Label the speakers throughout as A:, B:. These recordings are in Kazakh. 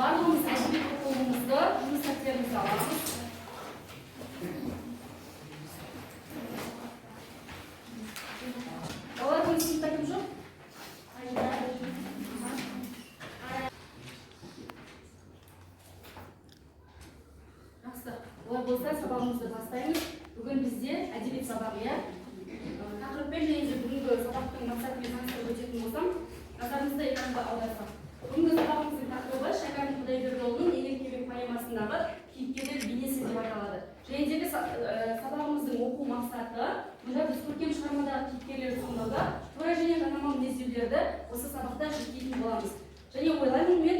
A: барлығымыз әдебиет қолымызды жұмыс сәттерімізді аламыз. Балалардың сыныпта кім жоқ? Жақсы. Олай болса сабағымызды бастаймыз. Бүгін бізде әдебиет сабағы, иә? Тақырыппен және бүгінгі сабақтың мақсатымен таныстырып өтетін болсам, назарыңызды экранға аударсақ. Бүгінгі сабағымыздың тақырыбы Шәкәрім Құдайбердіұлының Еңлік кебек поэмасындағы кейіпкерлер бейнесі деп аталады. Және сабағымыздың оқу мақсаты мұнда біз көркем шығармадағы кейіпкерлерді сомдауда тура және жанама мінездеулерді осы сабақта жіктейтін боламыз. Және ойлаймын мен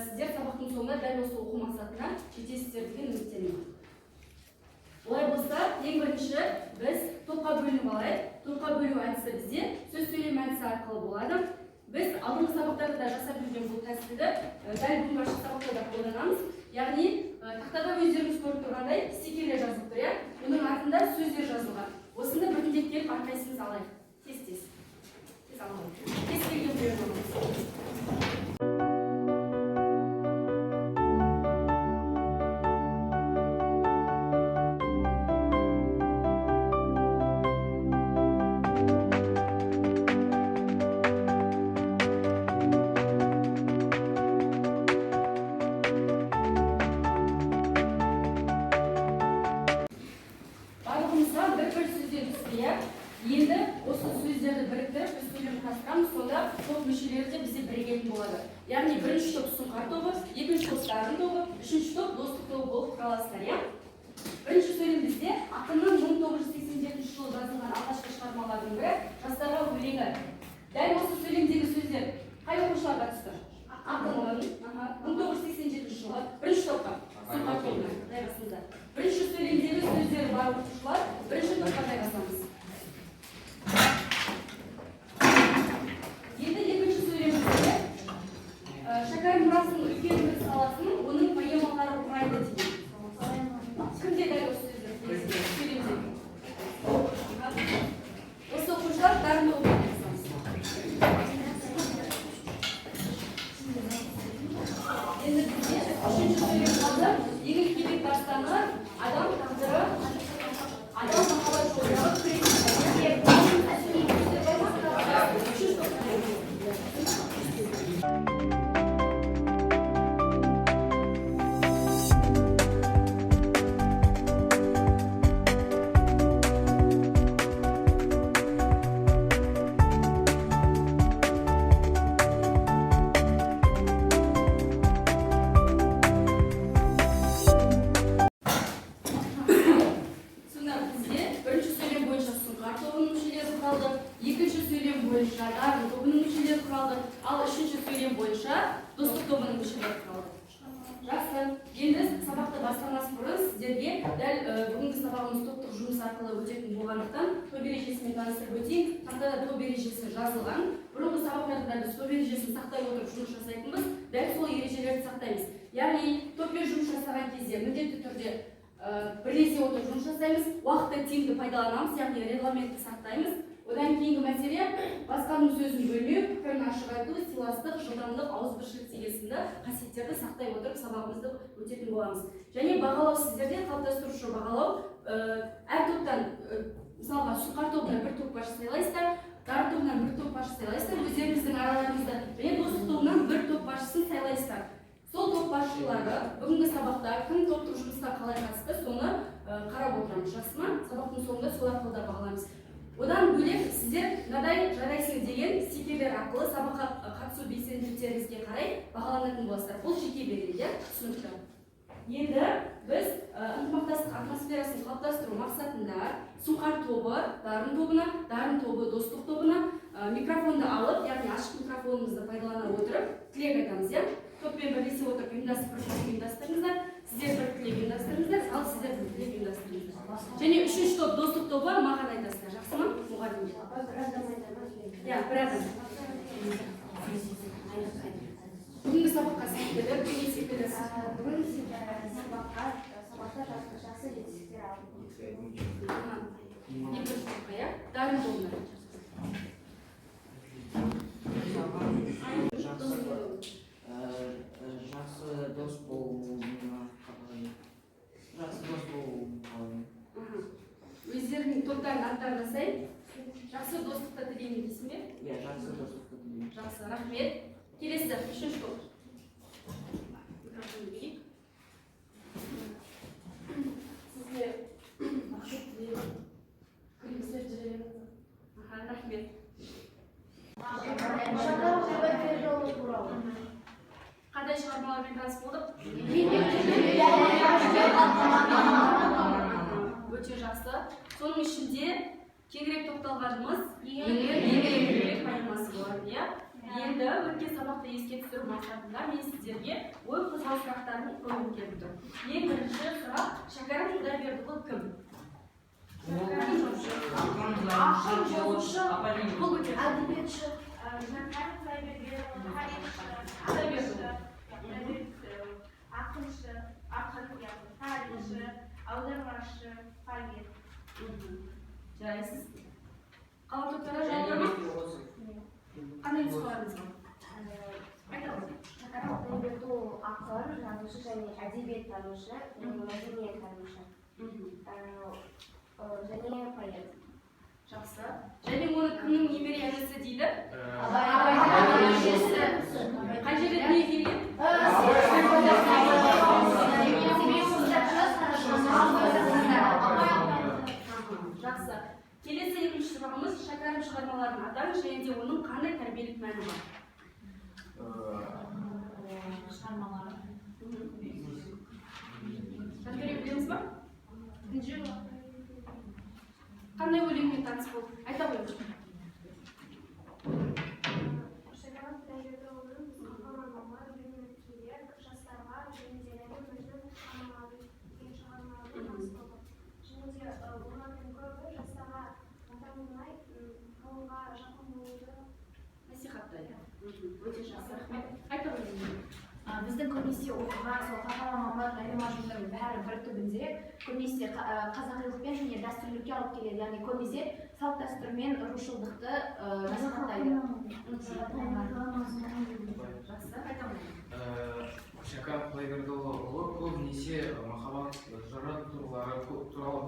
A: сіздер сабақтың соңында дәл осы оқу мақсатына жетесіздер деген үміттенемін. Олай болса, ең бірінші біз топқа бөлініп алайық. Топқа бөлу әдісі бізде сөз сөйлем әдісі арқылы болады. Біз алдыңғы сабақтарда жасап жүрген бұл тәсілді дәл бүгінгі ашық сабақта да қолданамыз. Яғни тақтада өздеріңіз көріп тұрғандай стикерлер жазылып тұр, иә? Оның артында сөздер жазылған. Осында біртіндеп келіп әрқайсымыз алайық. Тез алайық. Тез келген бұйырмамыз. Енді осы сөздерді біріктіріп, біз сөйлем құрастырамыз, сонда топ мүшелері де бізде бірігетін болады. Яғни бірінші топ сұңқар тобы, екінші топ дарын тобы, үшінші топ достық тобы болып құраласыздар, иә? Бірінші сөйлем бізде ақынның 1987 жылы жазылған алғашқы шығармалардың бірі «Жастарға өлеңі». Дәл осы сөйлемдегі сөздер қай оқушыларға түсті? Ақынның 1987 жылы бірінші топқа, сұңқар тобына жайғасыңыздар. Бірінші сөйлемдегі сөздері бар оқушылар бірінші топқа жайғасамыз. Енді екінші сөйлемімізде Шәкәрім мұрасының үлкен бір саласын оның поэмалары құрайды деген. Кімде дәл осы сөйлемде? Осы оқушылар дарын тобына жайғасамыз. Енді бізде үшінші сөйлем қалды. Еңлік кебек дастаны, адам тағдыры, адам махаббат жолындағы күрес. Екінші сөйлем бойынша дарын тобының мүшелері құралды, ал үшінші сөйлем бойынша достық тобының мүшелері құралды. Жақсы. Енді сабақты бастамас бұрын сіздерге дәл бүгінгі сабағымыз топтық жұмыс арқылы өтетін болғандықтан топ ережесімен таныстырып өтейін. Тақтада топ ережесі жазылған. Бұрынғы сабақтарда біз топ ережесін сақтай отырып жұмыс жасайтынбыз. Дәл сол ережелерді сақтаймыз. Яғни топпен жұмыс жасаған кезде міндетті түрде бірлесе отырып жұмыс жасаймыз. Уақытты тиімді пайдаланамыз, яғни регламентті сақтаймыз. Одан кейінгі мәселе басқаның сөзін бөлмеу, пікірін ашық айту, сыйластық, жылдамдық, ауызбіршілік деген сынды қасиеттерді сақтай отырып сабағымызды өтетін боламыз. Және бағалау сіздерде қалыптастырушы бағалау әр топтан, мысалға сұңқар тобынан бір топ басшы сайлайсыздар, дарын тобынан бір топ басшы сайлайсыздар, өздеріңіздің араларыңызда және достық тобынан бір топ басшысын сайлайсыздар. Сол топ басшылары бүгінгі сабақта кім топтық жұмысқа қалай қатысты, соны қарап отырамыз. Жақсы ма? Сабақтың соңында сол арқылы да бағаламыз. Одан бөлек сіздер мынадай жарайсың деген стикерлер арқылы сабаққа қатысу белсенділіктеріңізге қарай бағаланатын боласыздар. Бұл жеке беріледі, түсінікті. Енді біз ынтымақтастық атмосферасын қалыптастыру мақсатында сұңқар тобы дарын тобы достық тобына микрофонды алып, яғни ашық микрофонымызды пайдалана отырып тілек айтамыз, иә? Топпен бірлесе отырып ұйымдастырыңыздар. Сіздер бір тілек ұйымдастырыңыздар, ал сіздер бір тілек ұйымдастырыңыздар. Және үшінші топ достық тобы маған айтасыздар. Жақсы ма? Мұғалімге. Иә, бір адам. Бүгінгі сабаққа сәттілер, кеңес секілдер.
B: Бүгінгі сабақта жақсы жетістіктер алдым.
A: Екінші топқа, иә? Дарын тобына.
C: Жақсы
A: баяндасай. Жақсы достықта тілеймін дейсің бе?
C: Иә, жақсы достықта тілеймін.
A: Жақсы, рахмет. Келесі, үшінші топ. Сізге бақыт тілеймін. Күлімсіреп жүре беріңіз. Рахмет. Қандай шығармалармен таныс болдық? Өте жақсы. Соның ішінде кеңірек тоқталғанымыз еңбек поэмасы болады, иә? Енді өткен сабақты еске түсіру мақсатында мен сіздерге ой қозғау сұрақтарын қойып келдім. Ең бірінші сұрақ, Шәкәрім Құдайбердіұлы кім? Ақын, жазушы, қол көтеріңіз.
B: Әдебиетші. Ақыншы, тарихшы, аудармашы, поэт.
A: Жарайсыз. Қалған топтарға жауап ма? Қандай нұсқаларыңыз бар?
B: Шәкәрім Құдайбердіұлы ақын, жазушы және әдебиеттанушы, мәдениеттанушы және поэт.
A: Жақсы. Және оны кімнің немере інісі дейді? Қай жерде дүниеге келген? Жақсы. Келесі екінші сұрағымыз Шәкәрім шығармаларын атаңыз және де оның қандай тәрбиелік мәні бар?
B: Шығармалары.
A: Тәрбиелеп білеміз ба? Қандай өлеңмен таныс болды? Айта қойыңыз.
D: Шәкәрім Құдайбердіұлының қаһармандары өлеңдер жастарға және де өзінің шығармалары деген шығармалармен таныс болды. Және де олардың көбі жастарға дамымай ғылымға жақын болуды
A: насихаттайды. Өте жақсы, рахмет. Айта қойыңыз.
B: Біздің көбінесе оқыған сол қаһарман өлеңдердің бәрі бір түбінде көбінесе қазақилықпен және дәстүрлікке алып келеді. Яғни көбінесе салт дәстүрмен рушылдықты насихаттайды.
A: Жақсы, айта қойыңыз.
C: Шәкәрім Құдайбердіұлы көбінесе махаббат жыры туралы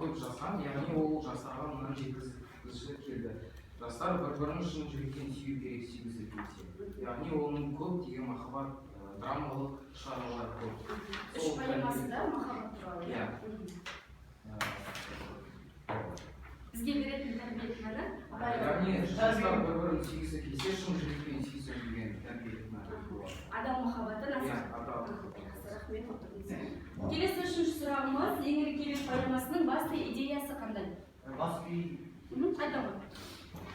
C: көп жазған, яғни ол жастарға мынаны жеткізгісі келді. Жастар бір-бірін шын жүректен сүю керек, сүйгісі келсе. Яғни оның көптеген махаббат драмалық шығармалар көп.
A: Үш поэмасы да махаббат туралы.
C: Иә.
A: Бізге беретін тәрбиелік мәні?
C: Яғни жастар бір-бірін сүйгісі келсе, шын жүрекпен сүйсі жүрген тәрбиелік мәні.
A: Адам махаббаты
C: Иә,
A: насихат.
C: адам.
A: Рахмет, отырыңыз. Келесі үшінші сұрағымыз Еңлік кебек поэмасының басты идеясы қандай? Айта ғой.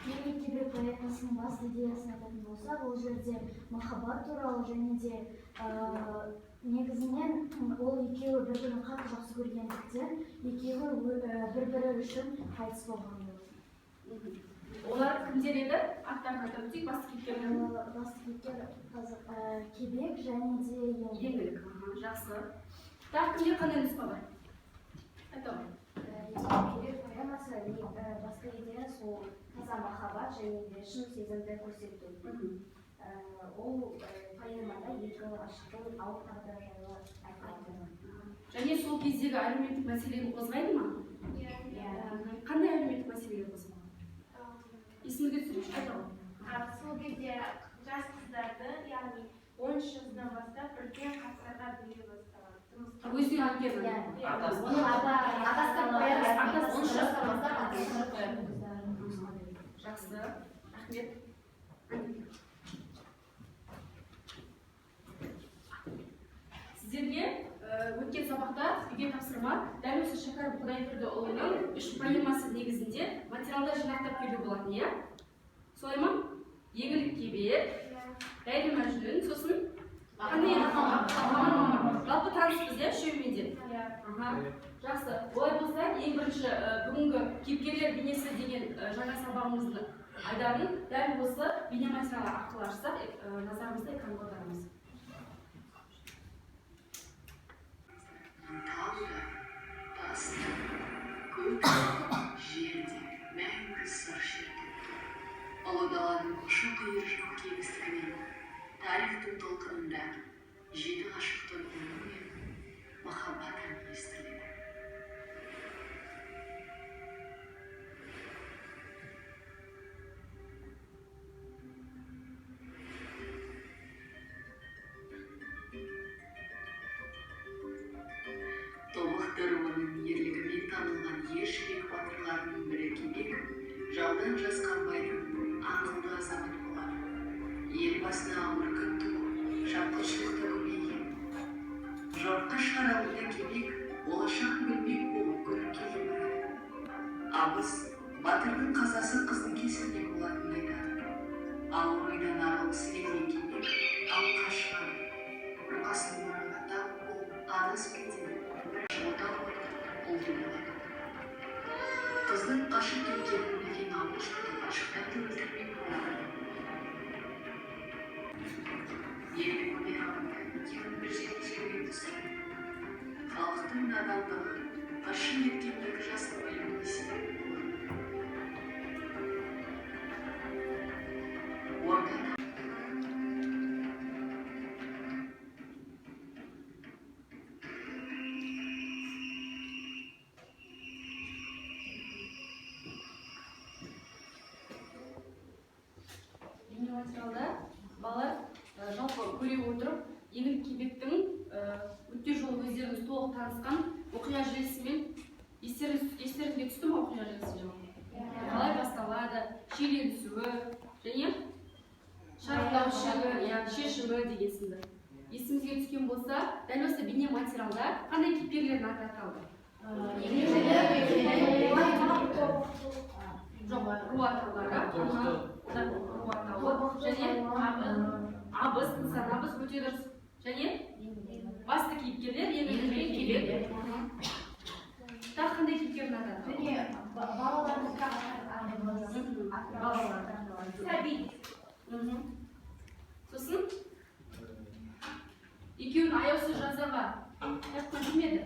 E: Еңлік кебек поэмасының басты идеясын айтатын болсақ, ол жерде махаббат туралы және де негізінен ол екеуі бір-бірін қатты жақсы көргендіктен екеуі бір-бірі үшін қайтыс болған болады.
A: Олар кімдер еді? Аттарын атап өтейік, басты кейіпкерлер.
E: Басты кейіпкер кебек және де
A: Еңлік. Жақсы. Тағы кімде қандай нұсқа бар? Айта ғой.
B: Кебек поэмасы басты идея сол таза махаббат және де шын сезімді көрсету. Ол поэмада екі ғашықтың ауыр тағдыры жайлы айтылады.
A: Және сол кездегі әлеуметтік мәселені қозғайды ма? Қандай әлеуметтік мәселелер қозғайды? Есіңізге түсірейікші, айта ғой.
D: сол кезде жас қыздарды, яғни 13 жасынан бастап үлкен қастарға бере бастаған.
A: Өзіне әкелді.
B: Оның атасы поэмасы 13 жастан бастап
A: Жақсы, рахмет. Сіздерге өткен сабақта үйге тапсырма дәл осы Шәкәрім Құдайбердіұлының 3 поэмасы негізінде материалдар жинақтап келу болатын, иә? Солай ма? Еңлік кебек, Ләйлі Мәжнүн, сосын қандай жалпы таныспыз, иә, үшеуімен де? Жақсы. Олай болса, ең бірінші бүгінгі кейіпкерлер бейнесі деген жаңа сабағымыздың айдарын дәл осы бейнематериал арқылы ашсақ, назарымызды экранға аударамыз.
F: Ұлы даланың ұшы-қиыры жоқ кеңістігінен, тарихтың толқынында жеті ғашықтың үні мен махаббат әні естіледі. Жұртқа шығарылды кебек, болашақ білмек болып көріп келе барады. Абыз батырдың қазасы қыздың кесірінен болатынын айтады. Ауыр ойдан арылғысы келген кебек алға шығады. Бұрқасын боранға тап болып адасып кетеді. Бір отау болды болады. Қыздың қашып кеткенін білген ауыл жұрты ғашықтарды өлтірмек болады. Енді көне ханымда екеуін бір жерге жіберген тұсы. Халықтың надандығы қашын еткен екі жастың өліміне себеп болады. Ордада
A: Бейнематериалда балалар жалпы көре отырып еңлік кебектің өткен жолы өздеріңіз толық танысқан оқиға желісімен естеріңізге түсті ме оқиға желісі жайлы? Қалай басталады, шиеленісуі және шарықтаушы шешімі деген сынды. Есімізге түскен болса, дәл осы бейнематериалда қандай кейіпкерлердің аты аталды? Жоқ, ру атаулары, ру атауы және абыз, нысан абыз өте дұрыс. Және басты кейіпкерлер еңлік кебек. Тағы қандай кейіпкердің аты аталды? Сәби. Сосын екеуін аяусыз жазаға тартқан кім еді?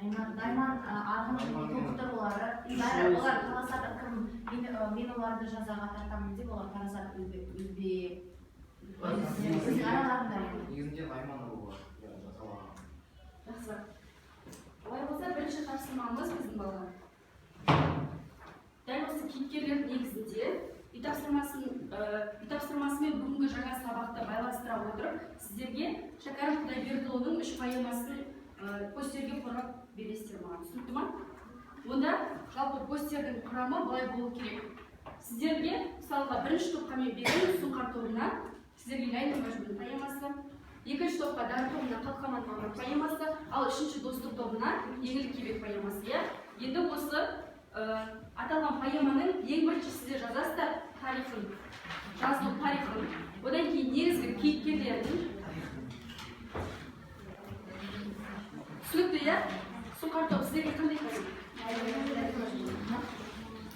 E: Найман арғын тоқтырулары, бәрі олар таласады, кім мен оларды жазаға тартамын деп олар таласады өзінің араларында.
C: Негізінде Найман руы жазалаған.
A: Жақсы. Олай болса, бірінші тапсырмамыз біздің балалар. Дәл осы кейіпкерлердің негізінде үй тапсырмасымен бүгінгі жаңа сабақты байланыстыра отырып, сіздерге Шәкәрім Құдайбердіұлының 3 поэмасын постерге қорғап бересіздер маған. Түсінікті ма? Онда жалпы постердің құрамы былай болу керек. Сіздерге, мысалға, бірінші топқа мен берген Сұңқар тобына сіздерге Ләйлі Мәжнун поэмасы, екінші топқа Дар тобына Қалқаман Мамыр поэмасы, ал үшінші достық тобына Еңлік кебек поэмасы. Енді осы аталған поэманың ең бірінші сіздер жазасыздар тарихын, жазылу тарихын, одан кейін негізгі кейіпкерлердің. Түсінікті, иә? Сұңқар топ сіздерге қандай поэма?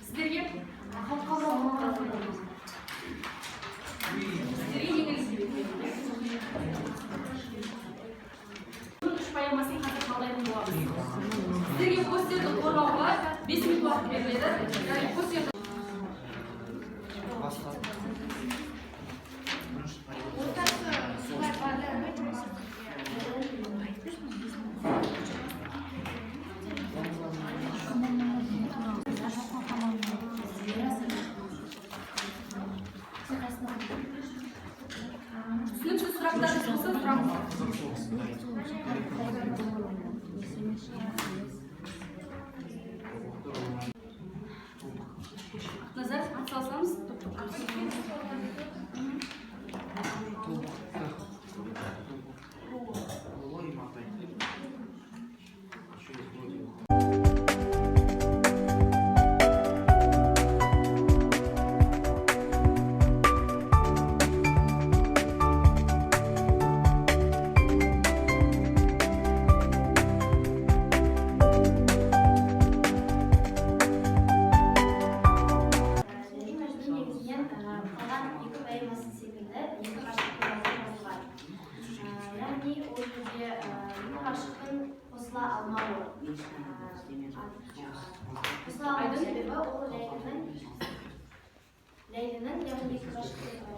A: Сіздерге Еңлік кебек. Үш поэмасын қазір қалдайтын боламыз. Сіздерге постерді қорғауға 5 минут уақыт беріледі. Яғни постерді түсініксіз сұрақтарыңыз болса сұраңыздар. Назар, атсалысамыз.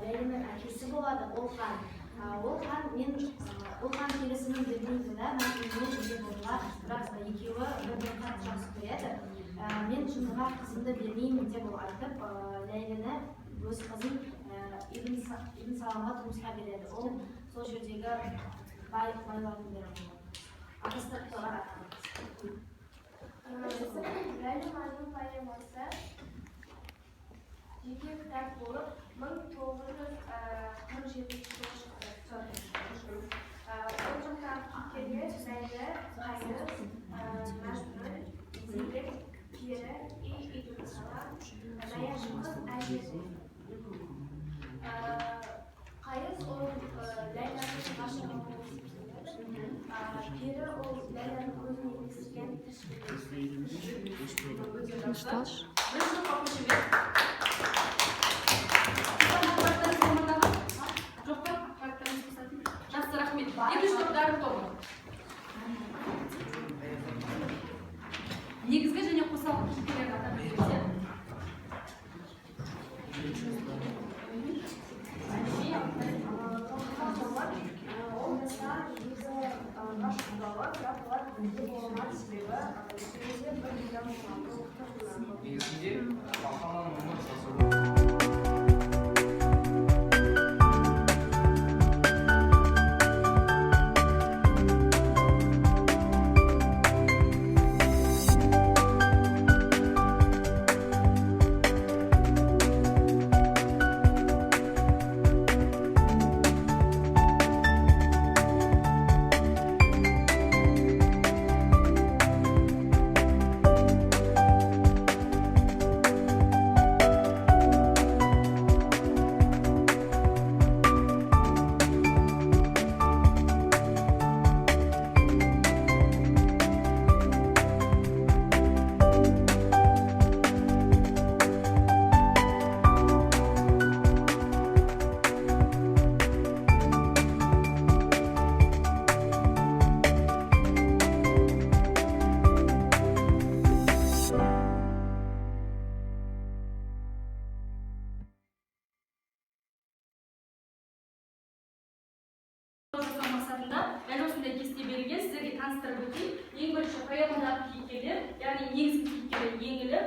E: Ләйлінің әкесі болады, ол хан келісімін бермейді да, мен үйде болуға, бірақ екеуі бір-бірін қатты жақсы көреді. Мен жындыға қызымды бермеймін деп ол айтып, Ләйліні өз қызын Ибн Саламға тұрмысқа береді. Ол сол жердегі байлардың бірі болады. Атыстық солар атамыз.
D: Ләйлі Мәжнун поэмасы жеке кітап болып 1947 жылы шықты.
B: Biri o Leyla'nın özüne ilişken
A: Тынышталыш. Бірінші қақпашы бер. Қақпаттан командаға. Жоқ па? Қақпаттан қосатын. Жақсы, рахмет. Екінші топ дарын тобы. Негізгі және қосалқы кейіпкерлерді атап өтсек.
B: ол mesela bize başvurular yapılar bilgi olmak sebebi sürekli bir milyon
C: негізінде мақаланың өмір жасау
A: мақсатында дәл осындай кесте берілген, сіздерге таныстырып өтейін. Ең бірінші поэмадағы кейіпкерлер, яғни негізгі кейіпкері Еңілік,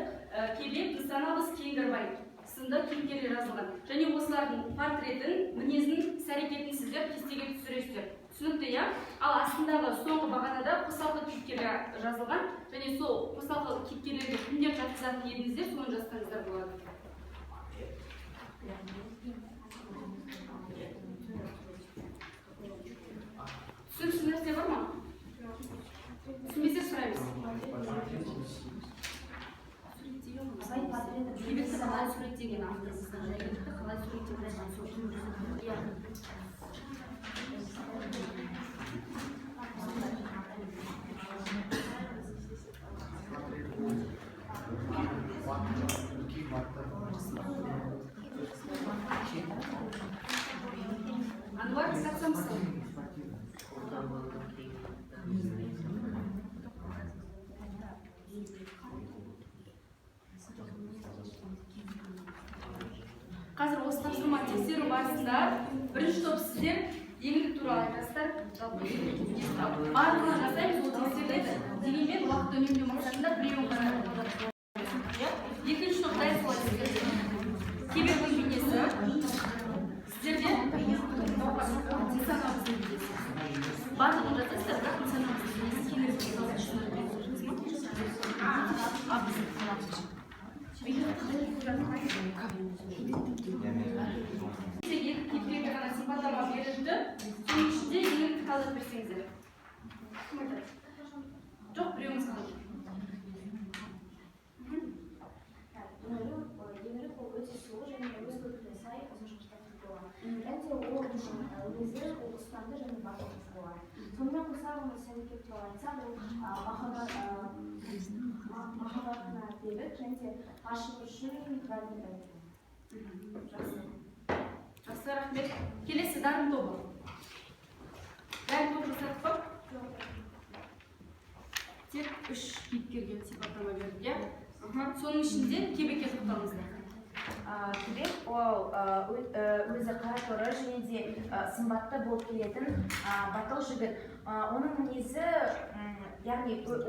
A: Кебек, Нысанабыз, Кеңгірбай сынды кейіпкерлер жазылған. Және осылардың портретін, мінезін, іс-әрекетін сіздер кестеге түсіресіздер. Түсінікті, иә? Ал астындағы соңғы бағанада қосалқы кейіпкерлер жазылған. Және сол қосалқы кейіпкерлерге кімдер жатқызатын едіңіздер, соны жазсаңыздар болады. Түсініксіз нәрсе бар ма? Түсінбесе сұраймыз. Кебекті қалай суреттеген авторымыздан, Еңілікті қалай суреттеген Анвар, сатсамсың? Қазір осы тапсырма тексеру барысында бірінші топ сіздер Еңілік туралы айтасыздар. Барлығын жасаймыз, ол тексеріледі. Дегенмен уақыт үнемдеу мақсатында біреуін ғана екінші топ дәл солай тексеріледі. Кебектің бейнесі сіздерде Нысанабыздың бейнесі. Барлығын жасайсыздар, бірақ Нысанабыздың бейнесі кеңірек екі кейіпкерге ғана сипаттама берілді. Соның ішінде Еңілікті қалдырып берсеңіздер. Жоқ, біреуіміз қалды.
B: Еңілік ол өте сұлу және өз көркіне сай ұзыншықтағы болған. Және ол өзі ол ұстамды және батыл болған. Сонымен қоса оны сәлекет туралы айтсақ, ол махаббатына берік және ғашық үшін бәрін
A: Жақсы, рахмет. Келесі дарын тобы. Дарын топ жасадық па? Тек үш кейіпкерге сипаттама бердік, иә? Соның ішінде Кебекке тоқталыңыздар.
G: Кебек ол өзі қара торы және де сымбатты болып келетін батыл жігіт. Оның мінезі, яғни ол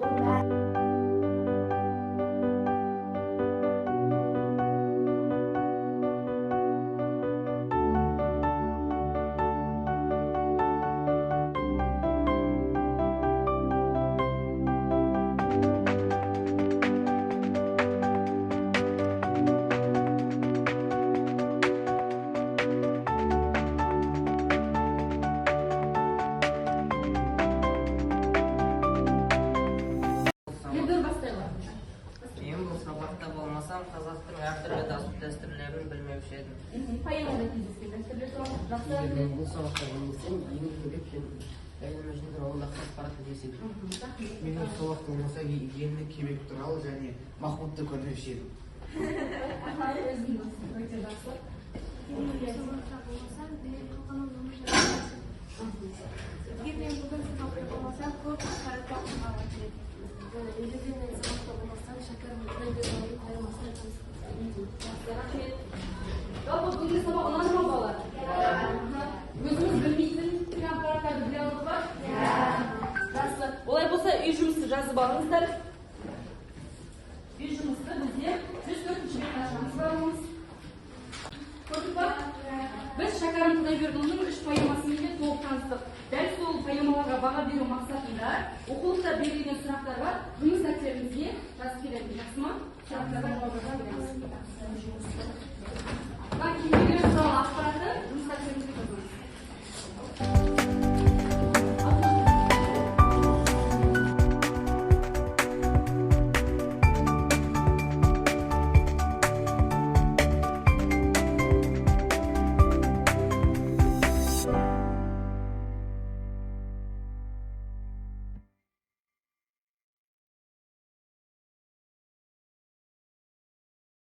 H: қазақтың әртүрлі дәстүрлерін білмеуші едім.
A: Поэмада кездескен дәстүрлер туралы жақсы.
H: Бұл сабақта білмесем, Еңілік пен Ләйлә Мәжнүн туралы нақты ақпарат
I: десек. Менің сол уақыт болмаса елінің кебек туралы және Махмудты көрмеуші едім.
A: Өте жақсы.
D: Егер мен бүгін сабақта болмасам, көп ақпаратқа оқуға келеді. Егер де мен сабақта болмасам, шәкәрім Құдайбердіұлы поэмасына танысқым.
A: Жалпы бүгінгі сабақ ұнады ма балалар? Өзіңіз білмейтін ақпараттарды біле алдық па? Жақсы. Олай болса үй жұмысы жазып алыңыздар. Үй жұмысты бізде 104-ші бетті ашамыз барымыз. Көрдік па? Біз Шәкәрім Құдайбердіұлының 3 поэмасымен де толық таныстық. Дәл сол поэмаларға баға беру мақсатында оқулықта берілген сұрақтарға жұмыс дәптеріңізге жазып келеді. Жақсы ма? Сұрақтарға жауап береміз.